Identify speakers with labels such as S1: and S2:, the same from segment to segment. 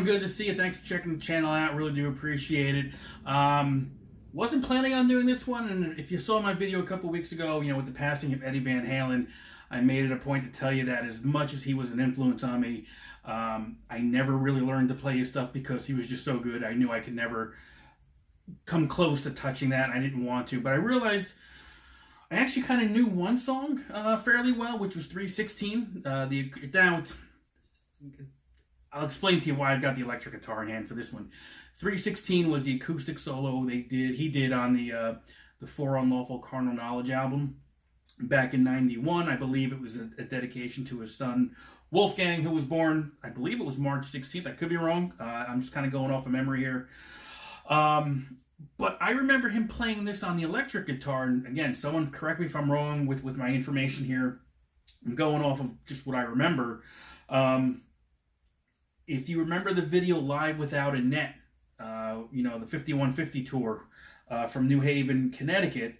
S1: everyone. Good to see you. Thanks for checking the channel out. Really do appreciate it. Wasn't planning on doing this one, and if you saw my video a couple weeks ago, with the passing of Eddie Van Halen, I made it a point to tell you that as much as he was an influence on me, I never really learned to play his stuff because he was just so good. I knew I could never come close to touching that, and I didn't want to. But I realized I actually kind of knew one song fairly well, which was 316. I'll explain to you why I've got the electric guitar in hand for this one. 316 was the acoustic solo he did on the For Unlawful Carnal Knowledge album back in '91. I believe it was a dedication to his son Wolfgang, who was born, I believe it was March 16th. I could be wrong. I'm just kind of going off of memory here. But I remember him playing this on the electric guitar. And again, someone correct me if I'm wrong with my information here. I'm going off of just what I remember. If you remember the video Live Without a Net, the 5150 tour from New Haven, Connecticut,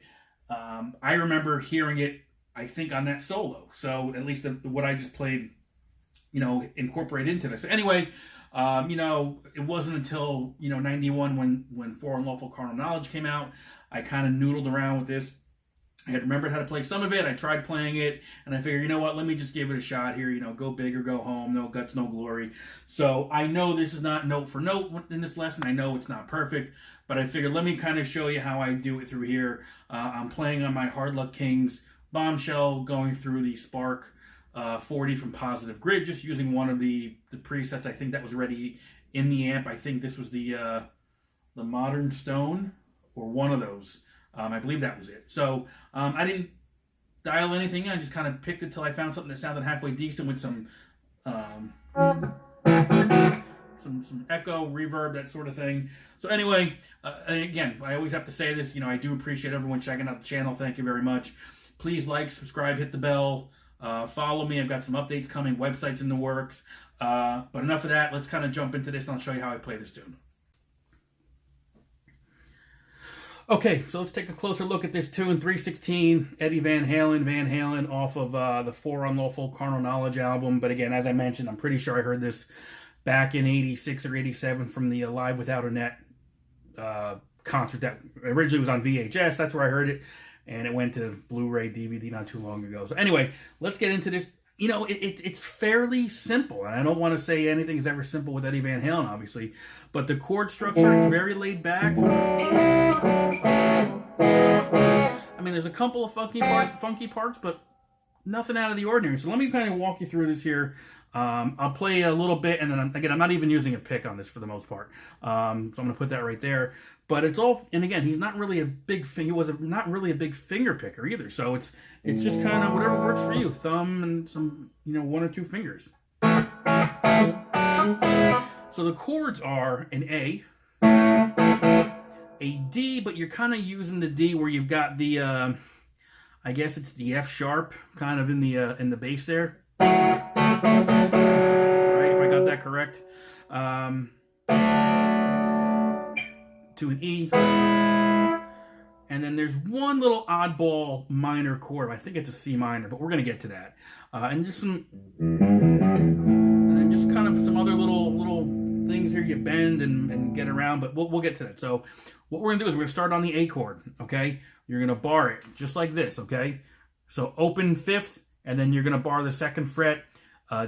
S1: I remember hearing it, I think, on that solo. So at least what I just played, incorporate into this. So anyway, it wasn't until, 91 when For Unlawful Carnal Knowledge came out, I kind of noodled around with this. I had remembered how to play some of it. I tried playing it, and I figured, let me just give it a shot here. Go big or go home. No guts, no glory. So I know this is not note for note in this lesson. I know it's not perfect, but I figured let me kind of show you how I do it through here. I'm playing on my Hard Luck Kings Bombshell, going through the Spark 40 from Positive Grid, just using one of the presets. I think that was already in the amp. I think this was the Modern Stone, or one of those. I believe that was it. So I didn't dial anything in. I just kind of picked it till I found something that sounded halfway decent with some echo, reverb, that sort of thing. So anyway, again, I always have to say this. I do appreciate everyone checking out the channel. Thank you very much. Please like, subscribe, hit the bell, follow me. I've got some updates coming, websites in the works. But enough of that. Let's kind of jump into this, and I'll show you how I play this tune. Okay, so let's take a closer look at this tune, 316, Eddie Van Halen off of the For Unlawful Carnal Knowledge album. But again, as I mentioned, I'm pretty sure I heard this back in 86 or 87 from the Live Without a Net concert that originally was on VHS. That's where I heard it, and it went to Blu-ray, DVD not too long ago. So anyway, let's get into this. It's fairly simple, and I don't want to say anything is ever simple with Eddie Van Halen, obviously, but the chord structure is very laid back. I mean, there's a couple of funky parts, but nothing out of the ordinary. So let me kind of walk you through this here. I'll play a little bit, and then I'm not even using a pick on this for the most part. So I'm going to put that right there. But it's all, and again, he's not really a big he was not really a big finger picker either. So it's just kind of whatever works for you, thumb and some one or two fingers. So the chords are an A D, but you're kind of using the D where you've got the I guess it's the F sharp kind of in the bass there. Right, if I got that correct. To an E, and then there's one little oddball minor chord. I think it's a C minor, but we're gonna get to that. And then just kind of some other little things here you bend and get around, but we'll get to that. So what we're gonna do is we're gonna start on the A chord. Okay, you're gonna bar it just like this. Okay, so open fifth, and then you're gonna bar the second fret.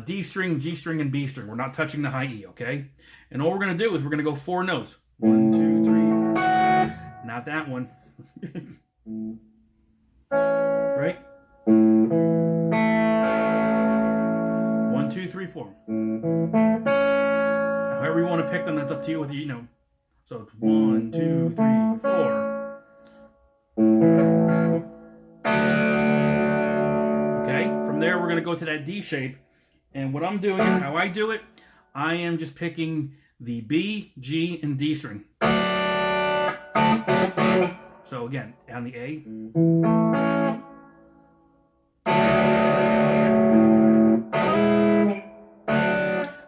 S1: D string, G string, and B string. We're not touching the high E. Okay, and all we're gonna do is we're gonna go 4 notes. 1, 2, 3, 4. Not that one. Right? 1, 2, 3, 4. However you want to pick them, that's up to you. With So it's 1, 2, 3, 4. Okay. From there, we're gonna go to that D shape, and what I'm doing, how I do it, I am just picking the B, G, and D string. So again, on the A.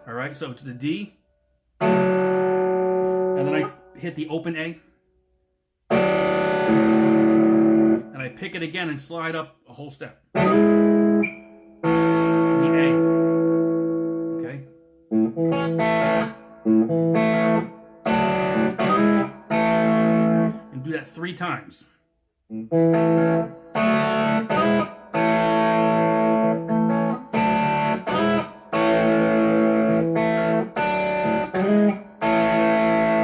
S1: All right, so it's the D. And then I hit the open A. And I pick it again and slide up a whole step. To the A. Okay? times.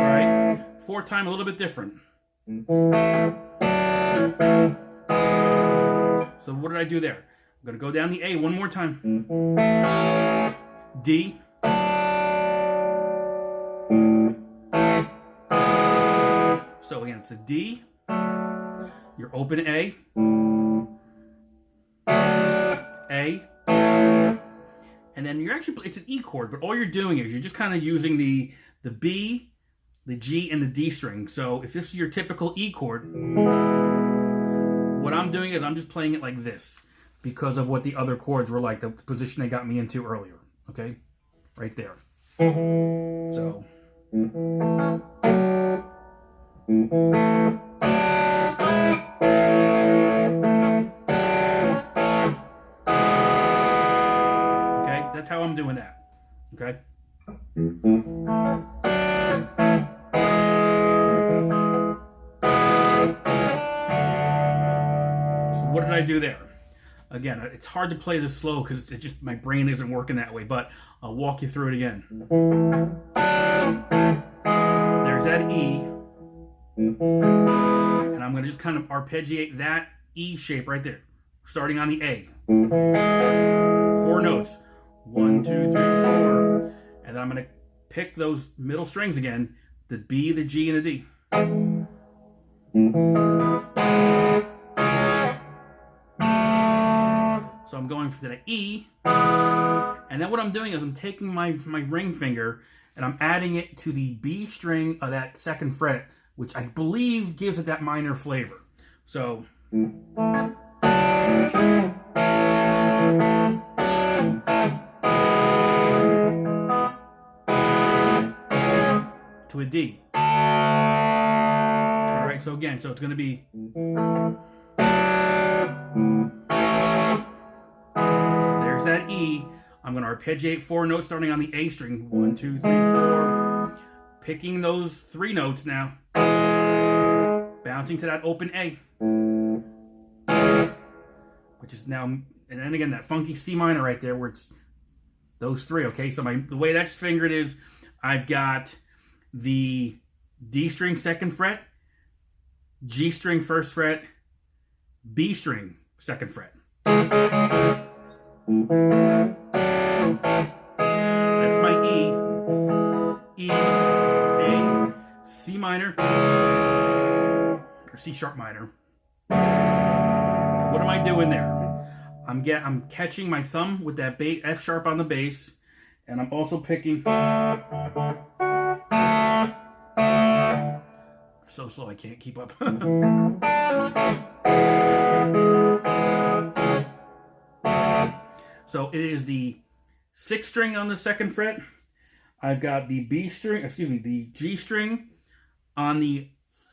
S1: Right? Fourth time, a little bit different. So what did I do there? I'm going to go down the A one more time. D. So again, it's a D, your open A, and then you're actually, it's an E chord, but all you're doing is you're just kind of using the B, the G, and the D string. So if this is your typical E chord, what I'm doing is I'm just playing it like this because of what the other chords were like, the position they got me into earlier, okay? Right there. So. Okay, that's how I'm doing that. Okay. So what did I do there? Again, it's hard to play this slow because it's just my brain isn't working that way, but I'll walk you through it again. There's that E. And I'm going to just kind of arpeggiate that E shape right there, starting on the A. 4 notes. 1, 2, 3, 4. And then I'm going to pick those middle strings again, the B, the G, and the D. So I'm going for the E. And then what I'm doing is I'm taking my ring finger and I'm adding it to the B string of that second fret, which I believe gives it that minor flavor. So. To a D. All right, so again, so it's going to be. There's that E. I'm going to arpeggiate 4 notes starting on the A string. 1, 2, 3, 4. Picking those 3 notes now. Bouncing to that open A. Which is now, and then again, that funky C minor right there where it's those 3, okay? So the way that's fingered is I've got the D string 2nd fret, G string 1st fret, B string 2nd fret. That's my E, A, C minor, or C sharp minor. What am I doing there? I'm catching my thumb with that F sharp on the bass, and I'm also picking. So slow I can't keep up. So it is the 6th string on the 2nd fret. I've got the the G string on the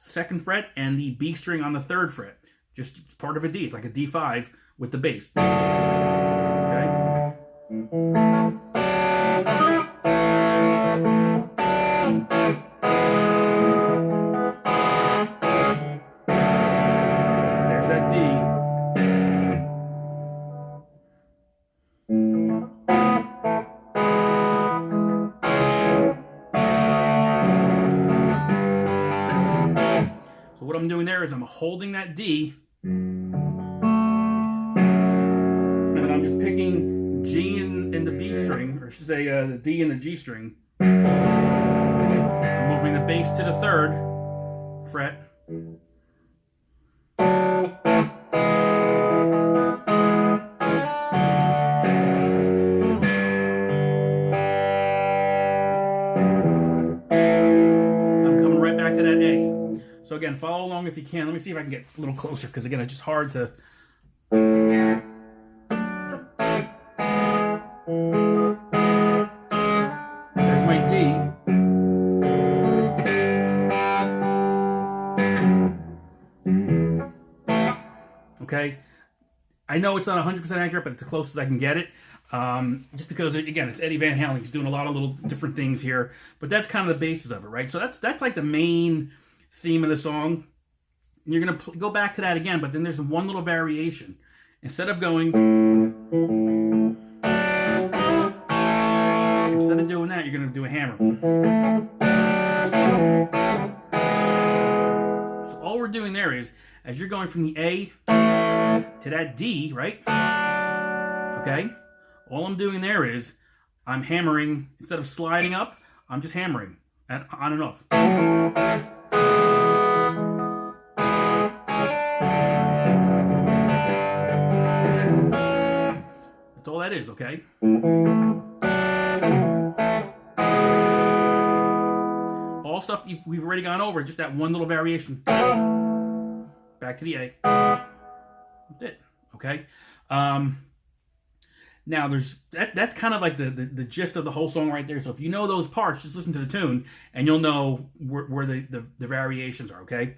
S1: 2nd fret and the B string on the 3rd fret. Just it's part of a D. It's like a D5 with the bass. Okay. There's that D. So what I'm doing there is I'm holding that D. And I'm just picking G and the B string, or I should say the D and the G string. I'm moving the bass to the 3rd fret. I'm coming right back to that A. So again, follow along if you can. Let me see if I can get a little closer, because again, it's just hard to. There's my D. Okay, I know it's not 100% accurate, but it's as close as I can get it. Just because, again, it's Eddie Van Halen. He's doing a lot of little different things here, but that's kind of the basis of it, right? So that's like the main theme of the song. you're going to go back to that again, but then there's one little variation. Instead of doing that, you're going to do a hammer. So all we're doing there is, as you're going from the A to that D, right? Okay? All I'm doing there is, I'm hammering, instead of sliding up, I'm just hammering on and off. That's all that is, okay? All stuff we've already gone over, just that one little variation. Back to the A. That's it, okay? Now, there's that's kind of like the gist of the whole song right there. So if you know those parts, just listen to the tune, and you'll know where the variations are, okay?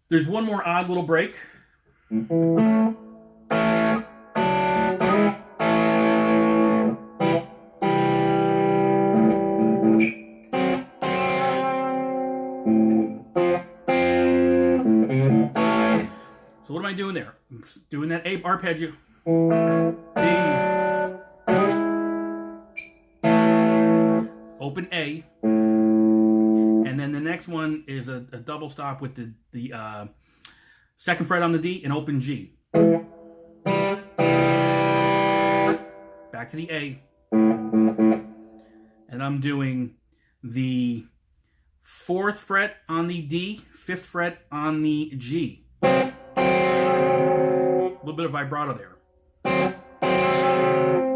S1: There's one more odd little break. So what am I doing there? I'm doing that A arpeggio. D. Open A. And then the next one is a double stop with the second fret on the D and open G. Back to the A. And I'm doing the 4th fret on the D, 5th fret on the G. A little bit of vibrato there.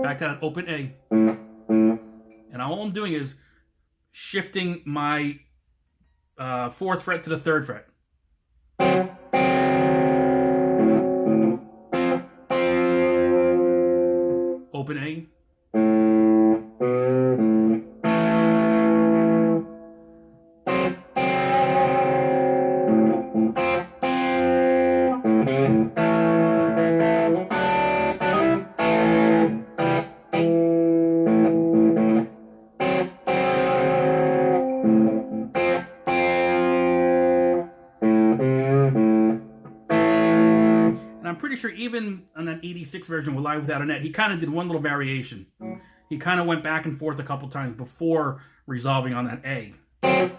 S1: Back to that open A. And all I'm doing is shifting my 4th fret to the 3rd fret. Open A. Pretty sure even on that 86 version with Live Without a Net, he kind of did one little variation. He kind of went back and forth a couple times before resolving on that A. And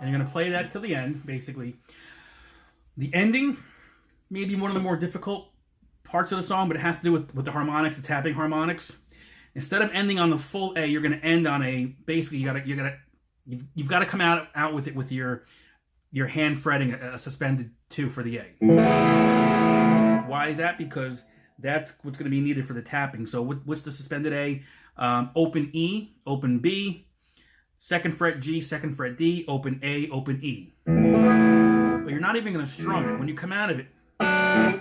S1: you're going to play that till the end, basically. The ending, maybe one of the more difficult parts of the song, but it has to do with the harmonics, the tapping harmonics. Instead of ending on the full A, you're going to end on a, basically you've got to come out with it with your hand fretting a suspended 2 for the A. Why is that? Because that's what's going to be needed for the tapping. So what's the suspended A? Open E, open B, 2nd fret G, 2nd fret D, open A, open E. But you're not even going to strum it. When you come out of it, okay,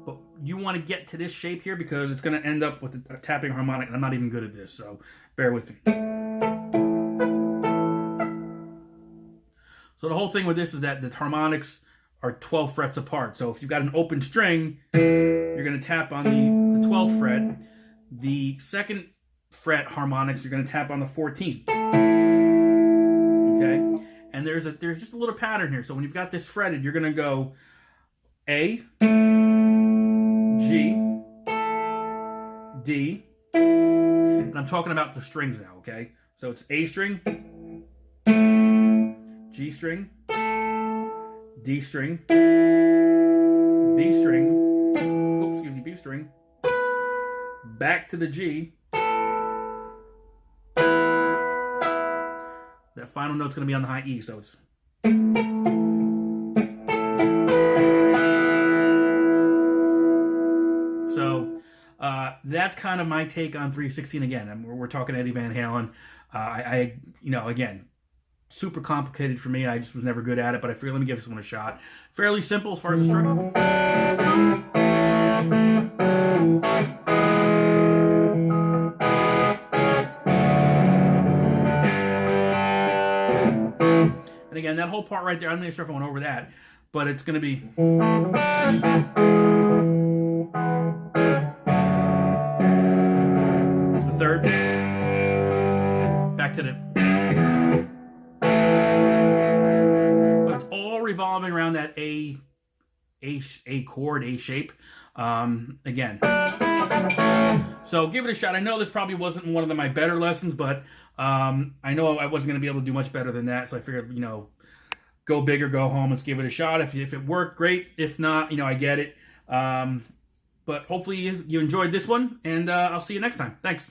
S1: but you want to get to this shape here because it's going to end up with a tapping harmonic, and I'm not even good at this, so bear with me. So the whole thing with this is that the harmonics are 12 frets apart. So if you've got an open string, you're going to tap on the 12th fret. The 2nd fret harmonics, you're going to tap on the 14th. Okay? And there's just a little pattern here. So when you've got this fretted, you're going to go A, G, D, and I'm talking about the strings now, okay? So it's A string, G string, D string, B string, B string, back to the G. That final note's going to be on the high E, so it's... So, that's kind of my take on 316 again. I mean, we're talking Eddie Van Halen. Again, super complicated for me. I just was never good at it, but I figured let me give this one a shot. Fairly simple as far as the structure. And again, that whole part right there, I'm not even sure if I went over that, but it's going to be... the third. Back to the... But it's all revolving around that A chord, A shape. Again. So give it a shot. I know this probably wasn't one of my better lessons, but I know I wasn't going to be able to do much better than that. So I figured, you know, go big or go home. Let's give it a shot. If it worked, great. If not, you know, I get it. But hopefully you enjoyed this one, and I'll see you next time. Thanks.